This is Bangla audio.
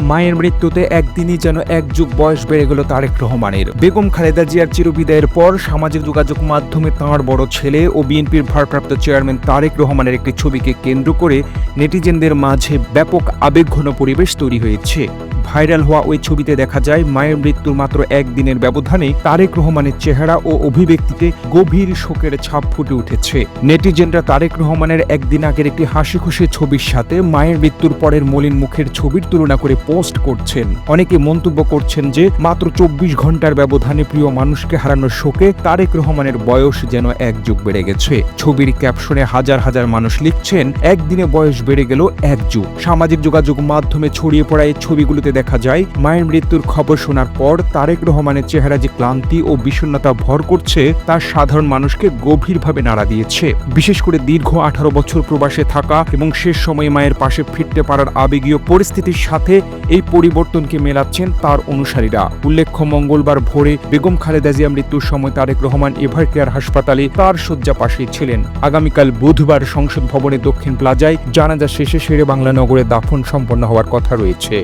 মায়ের মৃত্যুতে একদিনই যেন এক যুগ বয়স বেড়ে গেল তারেক রহমানের। বেগম খালেদা জিয়ার চিরবিদায়ের পর সামাজিক যোগাযোগ মাধ্যমে তাঁর বড় ছেলে ও বিএনপির ভারপ্রাপ্ত চেয়ারম্যান তারেক রহমানের একটি ছবিকে কেন্দ্র করে নেটিজেনদের মাঝে ব্যাপক আবেগঘন পরিবেশ তৈরি হয়েছে। ভাইরাল হওয়া ওই ছবিতে দেখা যায় মায়ের মৃত্যুর মাত্র একদিনের ব্যবধানে তারেক রহমানের চেহারা ও অভিব্যক্তিতে গভীর শোকের ছাপ ফুটে উঠেছে। নেটিজেনরা তারেক রহমানের একদিন আগের একটি হাসি খুশি ছবির সাথে মায়ের মৃত্যুর পরের মলিন মুখের ছবির তুলনা করে পোস্ট করছেন। অনেকে মন্তব্য করছেন যে মাত্র 24 ঘন্টার ব্যবধানে প্রিয় মানুষকে হারানোর শোকে তারেক রহমানের বয়স যেন এক যুগ বেড়ে গেছে। ছবির ক্যাপশনে হাজার হাজার মানুষ লিখছেন, একদিনে বয়স বেড়ে গেল এক যুগ। সামাজিক যোগাযোগ মাধ্যমে ছড়িয়ে পড়া এই ছবিগুলোতে দেখা যায় মায়ের মৃত্যুর খবর শোনার পর তারেক রহমানের চেহারা যে ক্লান্তি ও বিষণ্ণতা ভর করছে তা সাধারণ মানুষকে গভীরভাবে নাড়া দিয়েছে। বিশেষ করে দীর্ঘ 18 বছর প্রবাসে থাকা এবং শেষ সময়ে মায়ের পাশে ফিরতে পারার আবেগীয় পরিস্থিতির সাথে এই পরিবর্তনকে মেলাচ্ছেন তার অনুসারীরা। উল্লেখ্য, মঙ্গলবার ভোরে বেগম খালেদা জিয়া মৃত্যুর সময় তারেক রহমান এভার কেয়ার হাসপাতালে তার শয্যা পাশেই ছিলেন। আগামীকাল বুধবার সংসদ ভবনের দক্ষিণ প্লাজায় জানাজা শেষে শেরে বাংলা নগরে দাফন সম্পন্ন হওয়ার কথা রয়েছে।